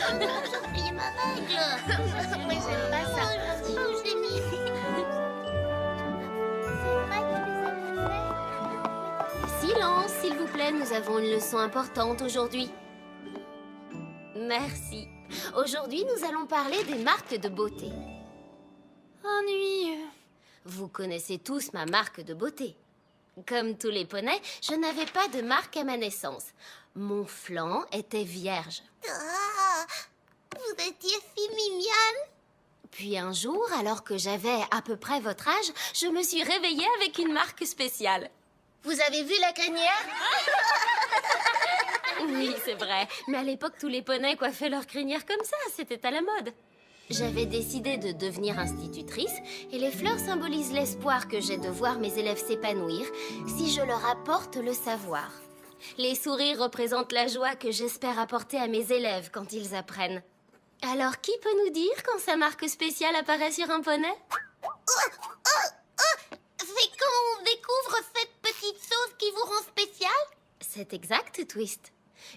J'ai oublié ma règle. Moi, j'aime pas ça. Je l'ai mis. C'est vrai que tu les as fait. Silence, s'il vous plaît, nous avons une leçon importante aujourd'hui. Merci. Aujourd'hui, nous allons parler des marques de beauté. Ennuyeux. Vous connaissez tous ma marque de beauté. Comme tous les poneys, je n'avais pas de marque à ma naissance. Mon flanc était vierge. Ah, vous étiez fille mignonne. Puis un jour, alors que j'avais à peu près votre âge, je me suis réveillée avec une marque spéciale. Vous avez vu la crinière? Oui, c'est vrai. Mais à l'époque, tous les poneys coiffaient leurs crinières comme ça. C'était à la mode. J'avais décidé de devenir institutrice et les fleurs symbolisent l'espoir que j'ai de voir mes élèves s'épanouir si je leur apporte le savoir. Les sourires représentent la joie que j'espère apporter à mes élèves quand ils apprennent. Alors, qui peut nous dire quand sa marque spéciale apparaît sur un poney? C'est quand on découvre cette petite chose qui vous rend spécial? C'est exact, Twist.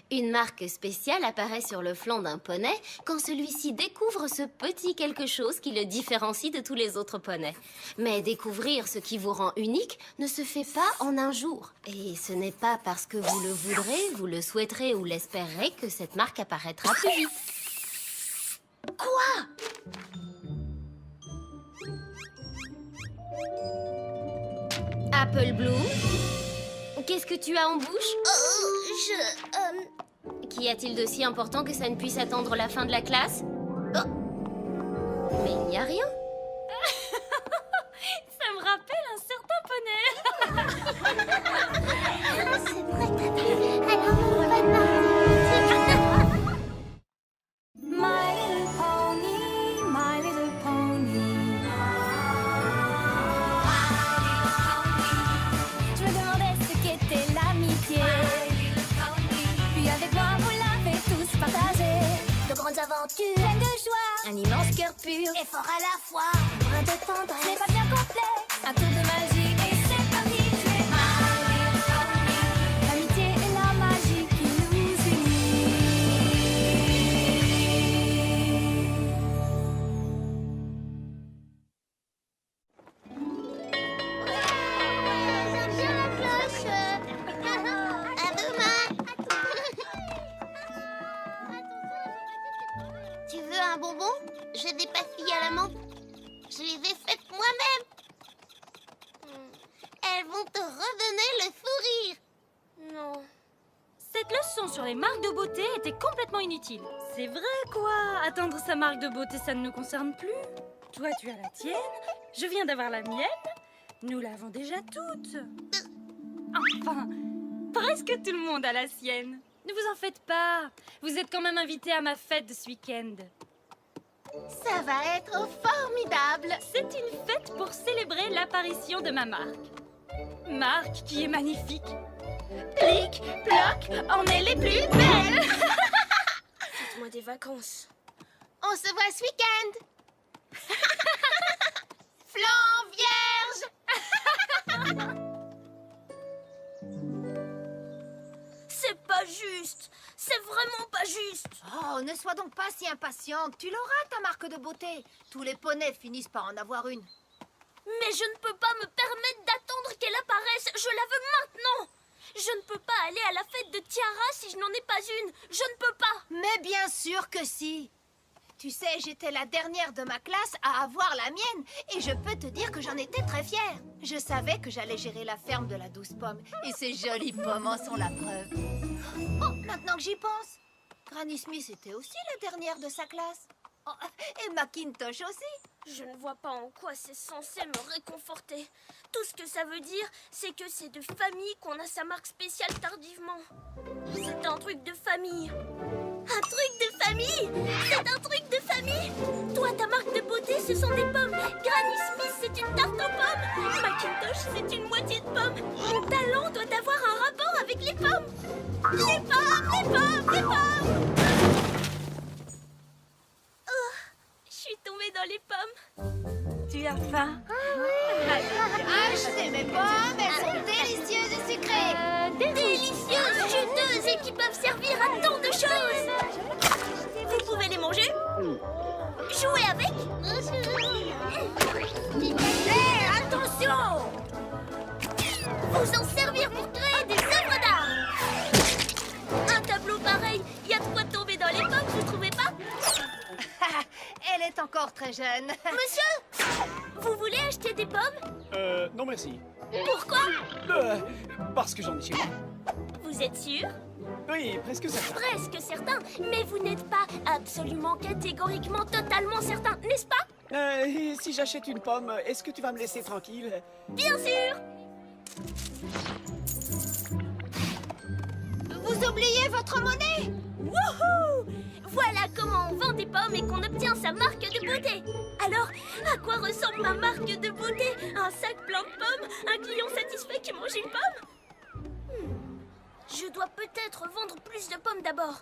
Une marque spéciale apparaît sur le flanc d'un poney quand celui-ci découvre ce petit quelque chose qui le différencie de tous les autres poneys. Mais découvrir ce qui vous rend unique ne se fait pas en un jour. Et ce n'est pas parce que vous le voudrez, vous le souhaiterez ou l'espérerez que cette marque apparaîtra plus vite. Quoi? Apple Bloom? Qu'est-ce que tu as en bouche? Qu'y a-t-il de si important que ça ne puisse attendre la fin de la classe? Mais il n'y a rien. Ça me rappelle un certain poney. C'est vrai, Tata. Elle a un pas de marque. My little pony, my little pony. Je me demandais ce qu'était l'amitié. Puis avec moi, vous l'avez tous partagé. De grandes aventures. Pleine de joie, Un immense cœur pur. et fort à la fois. Un brin de C'est tendresse. pas bien complet, un tour de magie. Et c'est parti, jouer. L'amitié et la magie qui nous unit. J'aime bien la cloche. À demain. Tu veux un bonbon? J'ai des pastilles à la menthe. Je les ai faites moi-même. Elles vont te redonner le sourire. Non. Cette leçon sur les marques de beauté était complètement inutile. C'est vrai, quoi. Attendre sa marque de beauté, ça ne nous concerne plus. Toi, tu as la tienne. Je viens d'avoir la mienne. Nous l'avons déjà toutes. Enfin, presque tout le monde a la sienne. Ne vous en faites pas. Vous êtes quand même invités à ma fête de ce week-end. Ça va être formidable. C'est une fête pour célébrer l'apparition de ma marque. Marque qui est magnifique. Plic, ploc, on est les plus belles. Faites-moi des vacances. On se voit ce week-end. Flanc vierge. C'est pas juste. C'est vraiment pas juste. Oh, ne sois donc pas si impatiente. Tu l'auras, ta marque de beauté. Tous les poneys finissent par en avoir une. Mais je ne peux pas me permettre d'attendre qu'elle apparaisse. Je la veux maintenant. Je ne peux pas aller à la fête de Tiara si je n'en ai pas une. Je ne peux pas. Mais bien sûr que si. Tu sais, j'étais la dernière de ma classe à avoir la mienne. Et je peux te dire que j'en étais très fière. Je savais que j'allais gérer la ferme de la douce pomme. Et ces jolies pommes en sont la preuve. Oh, maintenant que j'y pense. Granny Smith était aussi la dernière de sa classe. Oh, et Macintosh aussi. Je ne vois pas en quoi c'est censé me réconforter. Tout ce que ça veut dire, c'est que c'est de famille qu'on a sa marque spéciale tardivement. C'est un truc de famille. Un truc de famille? C'est un truc de famille? Toi, ta marque de beauté, ce sont des pommes. Granny Smith, c'est une tarte aux pommes. Macintosh, c'est une moitié de pomme. Mon talent doit avoir un rapport avec les pommes. Les pommes, les pommes, les pommes. Oh, je suis tombée dans les pommes. Tu as faim? Achetez mes pommes, elles sont délicieuses et sucrées. Délicieuses, juteuses et qui peuvent servir à tant de choses. Vous pouvez vous en servir pour créer des œuvres d'art. Un tableau pareil, il y a de quoi tomber dans les pommes, vous trouvez pas? Elle est encore très jeune. Monsieur, vous voulez acheter des pommes? Non merci. Pourquoi? Parce que j'en ai chez moi. Vous êtes sûr? Oui, presque certain. Presque certain, mais vous n'êtes pas absolument catégoriquement totalement certain, n'est-ce pas? Et si j'achète une pomme, est-ce que tu vas me laisser tranquille? Bien sûr! Vous oubliez votre monnaie? Wouhou! Voilà comment on vend des pommes et qu'on obtient sa marque de beauté. Alors, à quoi ressemble ma marque de beauté? Un sac plein de pommes? Un client satisfait qui mange une pomme? Je dois peut-être vendre plus de pommes d'abord.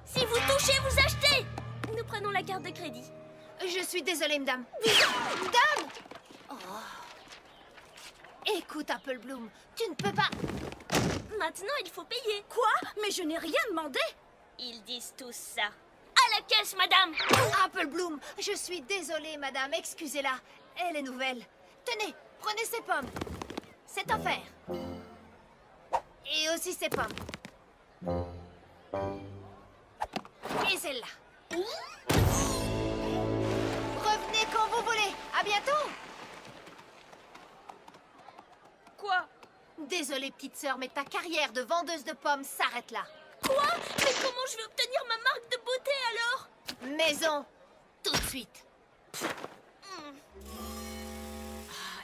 Si vous touchez, vous achetez! Nous prenons la carte de crédit. Je suis désolée, madame. Madame! Oh. Écoute, Apple Bloom, tu ne peux pas... Maintenant, il faut payer. Quoi? Mais je n'ai rien demandé. Ils disent tous ça. À la caisse, madame! Apple Bloom, je suis désolée, madame, excusez-la. Elle est nouvelle. Tenez, prenez ces pommes. C'est offert. Et aussi ces pommes. Et celle-là. Revenez quand vous voulez. À bientôt. Quoi? Désolée, petite sœur, mais ta carrière de vendeuse de pommes s'arrête là. Quoi? Mais comment je vais obtenir ma marque de beauté alors? Maison, tout de suite.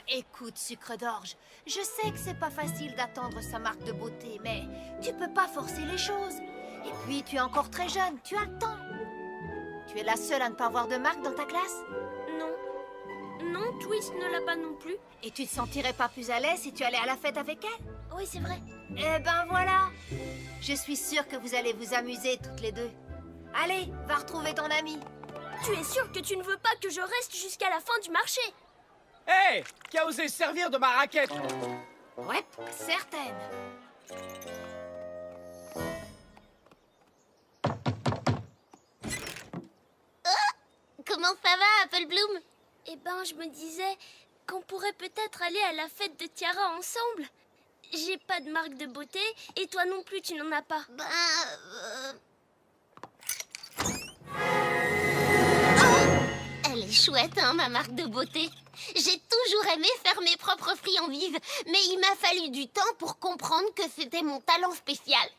Écoute, sucre d'orge, je sais que c'est pas facile d'attendre sa marque de beauté, mais tu peux pas forcer les choses. Et puis, tu es encore très jeune, tu as le temps. Tu es la seule à ne pas avoir de marque dans ta classe? Non. Non, Twist ne l'a pas non plus. Et tu te sentirais pas plus à l'aise si tu allais à la fête avec elle? Oui, c'est vrai. Eh ben voilà. Je suis sûre que vous allez vous amuser toutes les deux. Allez, va retrouver ton ami. Tu es sûr que tu ne veux pas que je reste jusqu'à la fin du marché? Hé! Qui a osé se servir de ma raquette? Ouais, certaine. Comment ça va, Apple Bloom? Eh ben, je me disais qu'on pourrait peut-être aller à la fête de Tiara ensemble. J'ai pas de marque de beauté et toi non plus, tu n'en as pas. Elle est chouette, hein, ma marque de beauté. J'ai toujours aimé faire mes propres friandises, mais il m'a fallu du temps pour comprendre que c'était mon talent spécial.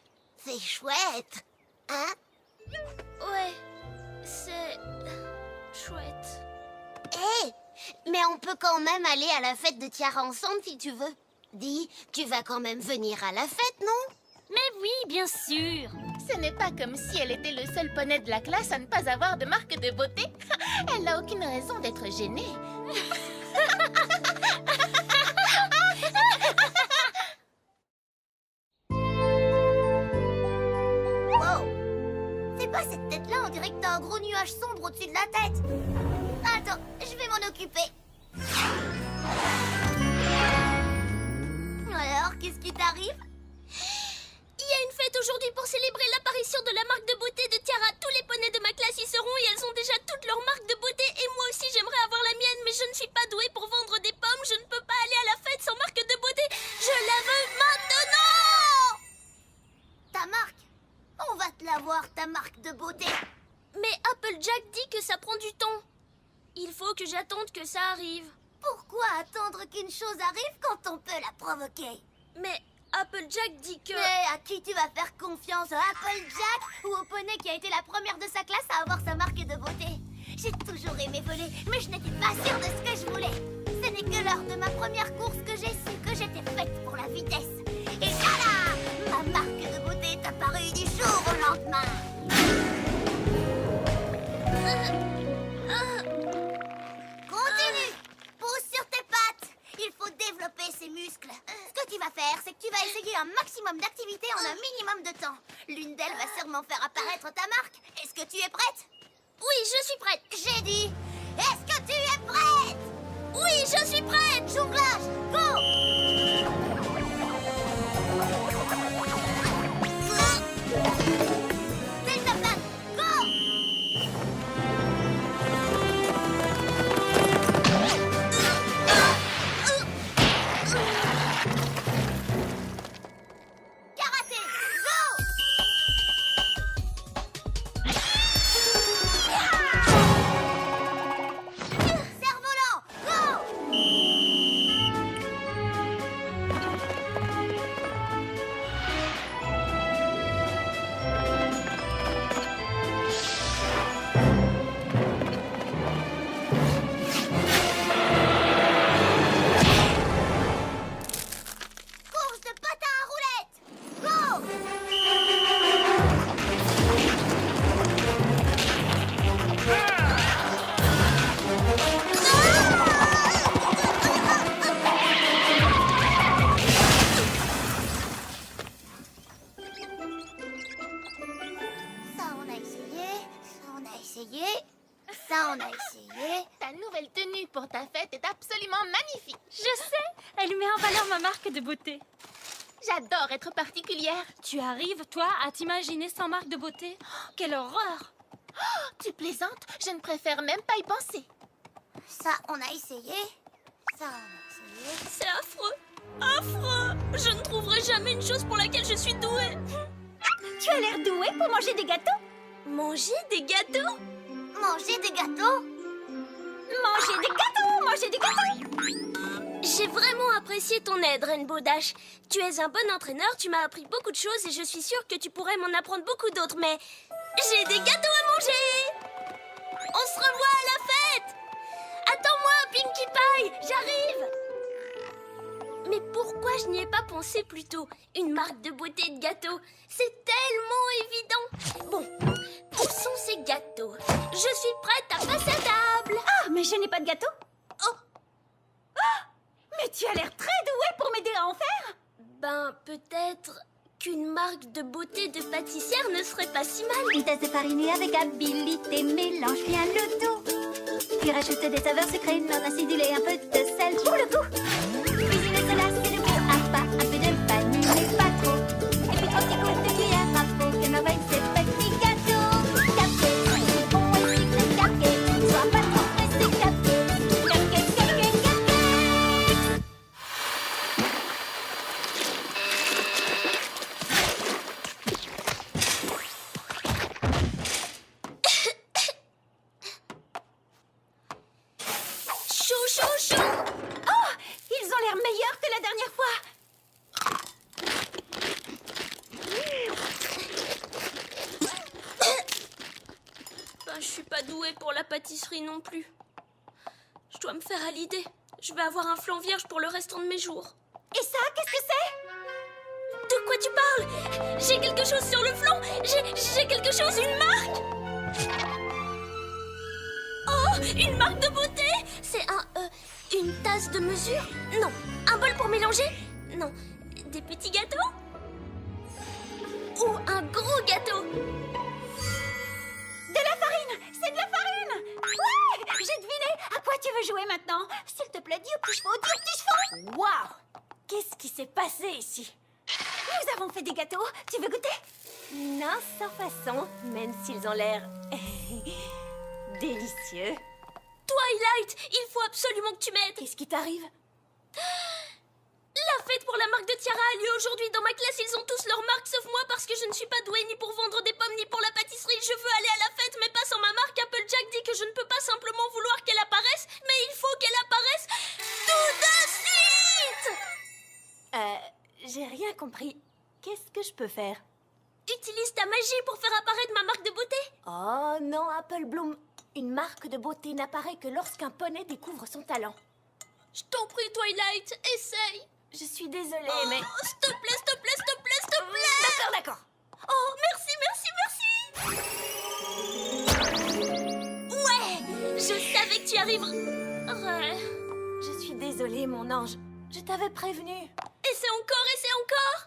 C'est chouette, hein? Ouais, c'est chouette. Hé, mais on peut quand même aller à la fête de Tiara ensemble si tu veux. Dis, tu vas quand même venir à la fête, non? Mais oui, bien sûr. Ce n'est pas comme si elle était le seul poney de la classe à ne pas avoir de marque de beauté. Elle n'a aucune raison d'être gênée. Wow! C'est pas cette tête-là, on dirait que t'as un gros nuage sombre au-dessus de la tête. Attends, je vais m'en occuper. Alors, qu'est-ce qui t'arrive? Il y a une fête aujourd'hui pour célébrer l'apparition de la marque de beauté de Tiara. Tous les poneys de ma classe y seront et elles ont déjà toutes leurs marques de beauté. Et moi aussi, j'aimerais avoir la mienne, mais je ne suis pas douée pour vendre des pommes. Je ne peux pas aller à la fête sans marque de beauté. Je la veux maintenant! Ta marque? On va te l'avoir, ta marque de beauté. Mais Applejack dit que ça prend du temps. Il faut que j'attende que ça arrive. Pourquoi attendre qu'une chose arrive quand on peut la provoquer? Mais Applejack dit que... Mais à qui tu vas faire confiance? À Applejack ou au poney qui a été la première de sa classe à avoir sa marque de beauté? J'ai toujours aimé voler, mais je n'étais pas sûre de ce que je voulais. Ce n'est que lors de ma première course que j'ai su que j'étais faite pour la vitesse. Et voilà! Ma marque de beauté est apparue du jour au lendemain. Continue! Pousse sur tes pattes! Il faut développer ses muscles. Ce que tu vas faire, c'est que tu vas essayer un maximum d'activités en un minimum de temps. L'une d'elles va sûrement faire apparaître ta marque. Est-ce que tu es prête? Oui, je suis prête. J'ai dit, est-ce que tu es prête? Oui, je suis prête. Jonglage, go! Deltaplane, go! Ça, on a essayé. Ça, on a essayé. Ça, on a essayé. Ta nouvelle tenue pour ta fête est absolument magnifique. Je sais, elle met en valeur ma marque de beauté. J'adore être particulière. Tu arrives, toi, à t'imaginer sans marque de beauté? Oh, quelle horreur! Tu plaisantes? Je ne préfère même pas y penser. Ça, on a essayé. Ça, on a essayé. C'est affreux. Affreux. Je ne trouverai jamais une chose pour laquelle je suis douée. Tu as l'air douée pour manger des gâteaux. Manger des gâteaux? Manger des gâteaux. Manger des gâteaux, manger des gâteaux. J'ai vraiment apprécié ton aide, Rainbow Dash. Tu es un bon entraîneur, tu m'as appris beaucoup de choses et je suis sûre que tu pourrais m'en apprendre beaucoup d'autres, mais j'ai des gâteaux à manger. On se revoit à la fête. Attends-moi, Pinkie Pie, j'arrive. Mais pourquoi je n'y ai pas pensé plus tôt? Une marque de beauté de gâteau, c'est tellement évident. Bon, où sont ces gâteaux? Je suis prête à passer à table. Ah, mais je n'ai pas de gâteau. Oh, Mais tu as l'air très douée pour m'aider à en faire. ben peut-être qu'une marque de beauté de pâtissière ne serait pas si mal. Une tasse de farine avec habilité, mélange bien le tout. Puis rajoute des saveurs sucrées, non acidulées, un peu de sel pour le goût. Cuisine cela, c'est le goût à pas, un peu de vanille, mais pas trop. Et puis 3 petits coups de cuillère à peau, quelle merveille ces petits gâteaux. Café, bon et sucré, café, sois pas trop pressé, café. Café, café, café. Chou, chou, chou. Oh, ils ont l'air meilleurs que la dernière fois. Ben, je suis pas douée pour la pâtisserie non plus. Je dois me faire à l'idée. Je vais avoir un flanc vierge pour le restant de mes jours. Et ça, qu'est-ce que c'est? De quoi tu parles? J'ai quelque chose sur le flanc. J'ai quelque chose, une marque. Oh, une marque de beauté. C'est une tasse de mesure? Non. Un bol pour mélanger? Non. Des petits gâteaux? Ou un gros gâteau? De la farine. C'est de la farine. Ouais, j'ai deviné. À quoi tu veux jouer maintenant? S'il te plaît, dis au petit chevaux, dis au petit chevaux. Waouh, qu'est-ce qui s'est passé ici? Nous avons fait des gâteaux. Tu veux goûter? Non, sans façon, même s'ils ont l'air délicieux. Twilight, il faut absolument que tu m'aides. Qu'est-ce qui t'arrive? La fête pour la marque de Tiara a lieu aujourd'hui. Dans ma classe, ils ont tous leur marque, sauf moi, parce que je ne suis pas douée ni pour vendre des pommes, ni pour la pâtisserie. Je veux aller à la fête, mais pas sans ma marque. Applejack dit que je ne peux pas simplement vouloir qu'elle apparaisse, mais il faut qu'elle apparaisse tout de suite. J'ai rien compris. Qu'est-ce que je peux faire? Utilise ta magie pour faire apparaître ma marque de beauté. Oh non, Apple Bloom. Une marque de beauté n'apparaît que lorsqu'un poney découvre son talent. Je t'en prie, Twilight, essaye. Je suis désolée, Oh, mais... s'il te plaît, s'il te plaît, s'il te plaît, s'il te plaît. D'accord. Oh, merci, merci, merci. Ouais, je savais que tu arriverais. Je suis désolée, mon ange. Je t'avais prévenu. Essaie encore, essaie encore.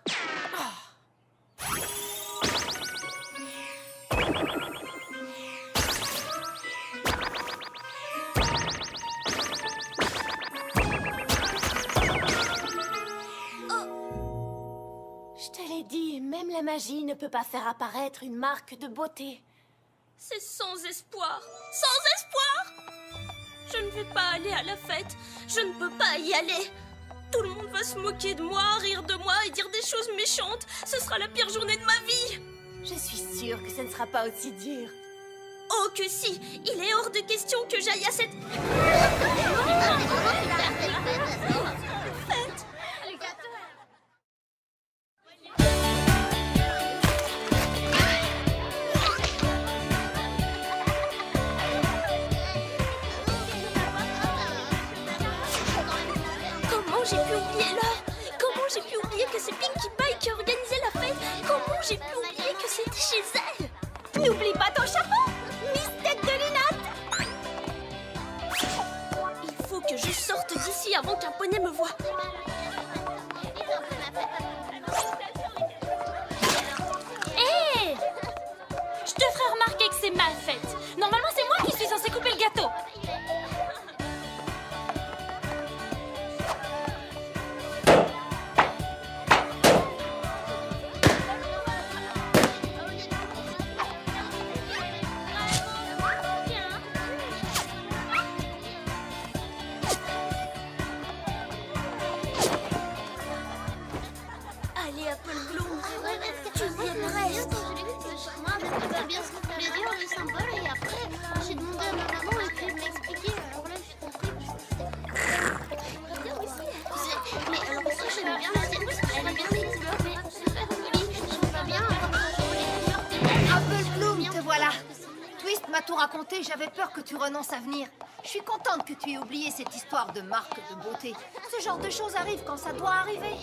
Je te l'ai dit, même la magie ne peut pas faire apparaître une marque de beauté. C'est sans espoir. Sans espoir. Je ne vais pas aller à la fête. Je ne peux pas y aller. Tout le monde va se moquer de moi, rire de moi et dire des choses méchantes. Ce sera la pire journée de ma vie. Je suis sûre que ce ne sera pas aussi dur. Oh que si. Il est hors de question que j'aille à cette... Comment j'ai pu oublier l'heure? Comment j'ai pu oublié que c'est Pinkie Pie qui organisait la fête. Comment j'ai pu oublier que c'était chez elle? N'oublie pas ton chapeau, Miss Tête de Lunettes. Il faut que je sorte d'ici avant qu'un poney me voie. Hé! Je te ferai remarquer que c'est ma fête. Normalement, c'est moi qui suis censée couper le gâteau. Allez, Apple Bloom, tu y es presque. Moi, je sais pas bien ce que ça veut dire les symboles et après, j'ai demandé à ma maman et puis elle m'a expliqué. Alors là, je suis compris parce que mais alors ça, j'aime bien la scène. Elle a bien les couleurs, mais c'est pas joli. Je trouve pas bien Apple Bloom, te voilà. Twist m'a tout raconté, j'avais peur que tu renonces à venir. Je suis contente que tu aies oublié cette histoire de marque de beauté. Ce genre de choses arrive quand ça doit arriver.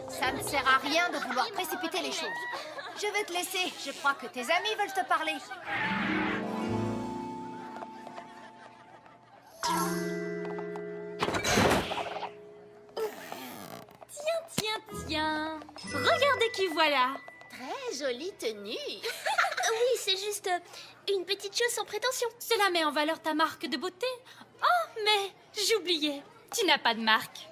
Ça ne sert à rien de vouloir précipiter les choses. Je vais te laisser, je crois que tes amis veulent te parler. Tiens. Regardez qui voilà. Très jolie tenue. Oui, c'est juste une petite chose sans prétention. Cela met en valeur ta marque de beauté. Oh, mais j'oubliais. Tu n'as pas de marque.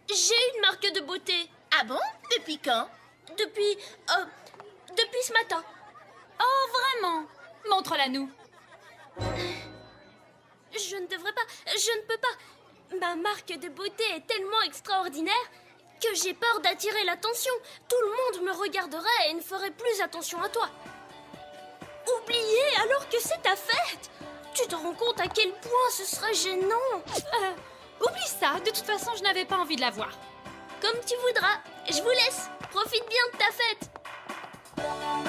J'ai une marque de beauté. Ah bon? Depuis quand? Depuis ce matin. Oh, vraiment? Montre-la nous. Je ne peux pas. Ma marque de beauté est tellement extraordinaire que j'ai peur d'attirer l'attention. Tout le monde me regarderait et ne ferait plus attention à toi. Oublier alors que c'est ta fête. Tu te rends compte à quel point ce serait gênant. Oublie ça. De toute façon, je n'avais pas envie de la voir. Comme tu voudras. Je vous laisse. Profite bien de ta fête. Oh non.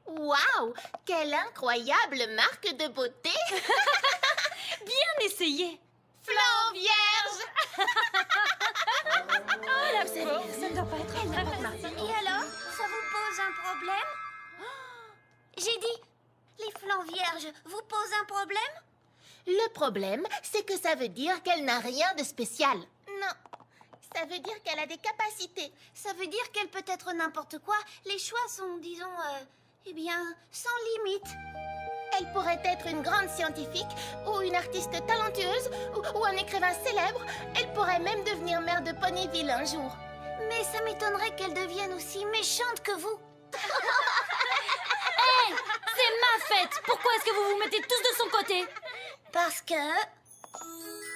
Waouh! Quelle incroyable marque de beauté! Bien essayé. Flan vierge! Ça ne doit pas être Et alors, ça vous pose un problème? J'ai dit, les flancs vierges vous posent un problème? Le problème, c'est que ça veut dire qu'elle n'a rien de spécial. Non. Ça veut dire qu'elle a des capacités. Ça veut dire qu'elle peut être n'importe quoi. Les choix sont, disons, eh bien, sans limite. Elle pourrait être une grande scientifique, ou une artiste talentueuse, ou un écrivain célèbre. Elle pourrait même devenir maire de Ponyville un jour. Mais ça m'étonnerait qu'elle devienne aussi méchante que vous. Hé, c'est ma fête. Pourquoi est-ce que vous vous mettez tous de son côté? Parce que...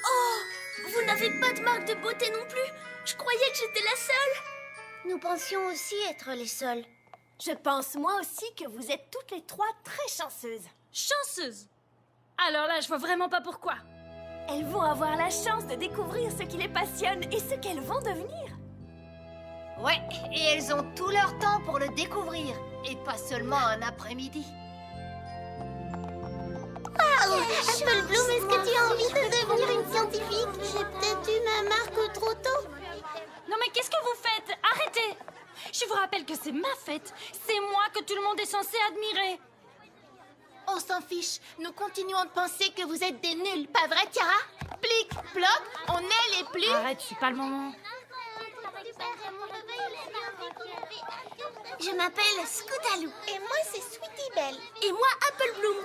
Oh, vous n'avez pas de marque de beauté non plus. Je croyais que j'étais la seule. nous pensions aussi être les seuls. Je pense moi aussi que vous êtes toutes les trois très chanceuses. Chanceuse. Alors là, je vois vraiment pas pourquoi. Elles vont avoir la chance de découvrir ce qui les passionne et ce qu'elles vont devenir. Ouais, et elles ont tout leur temps pour le découvrir. Et pas seulement un après-midi. Apple Bloom, est-ce que tu as envie de devenir une scientifique? J'ai peut-être eu ma marque trop tôt. Non mais qu'est-ce que vous faites? Arrêtez! Je vous rappelle que c'est ma fête. C'est moi que tout le monde est censé admirer. On s'en fiche. Nous continuons de penser que vous êtes des nuls. Pas vrai, Tiara? Plic, ploc, on est les plus... Arrête, c'est pas le moment. Je m'appelle Scootaloo. Et moi, c'est Sweetie Belle. Et moi, Apple Bloom.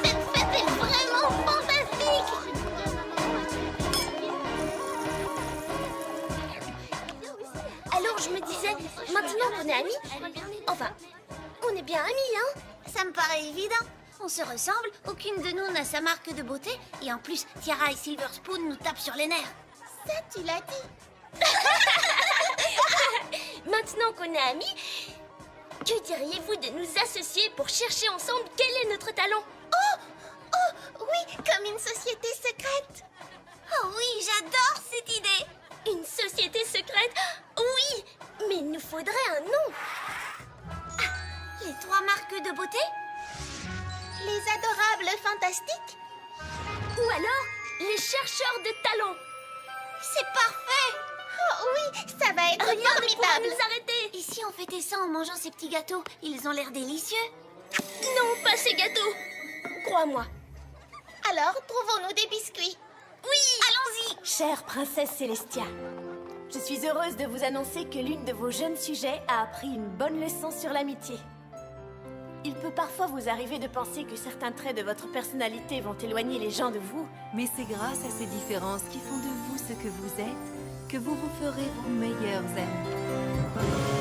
Cette fête est vraiment fantastique. Alors je me disais, maintenant qu'on est amis, enfin, on est bien amis, hein? Ça me paraît évident. On se ressemble, aucune de nous n'a sa marque de beauté. Et en plus, Tiara et Silver Spoon nous tapent sur les nerfs. Ça, tu l'as dit. Maintenant qu'on est amis, que diriez-vous de nous associer pour chercher ensemble quel est notre talent? Oh, oui, comme une société secrète. Oh oui, j'adore cette idée. Une société secrète? Oui, Mais il nous faudrait un nom. Les 3 marques de beauté? Les adorables fantastiques? Ou alors, les chercheurs de talent. C'est parfait! Oh oui, ça va être Rien ne pourra formidable. nous arrêter. Et si on fêtait ça en mangeant ces petits gâteaux? Ils ont l'air délicieux. Non, pas ces gâteaux. Crois-moi. Alors, trouvons-nous des biscuits. Oui! Allons-y! Chère princesse Célestia, je suis heureuse de vous annoncer que l'une de vos jeunes sujets a appris une bonne leçon sur l'amitié. Il peut parfois vous arriver de penser que certains traits de votre personnalité vont éloigner les gens de vous. Mais c'est grâce à ces différences qui font de vous ce que vous êtes que vous vous ferez vos meilleurs amis.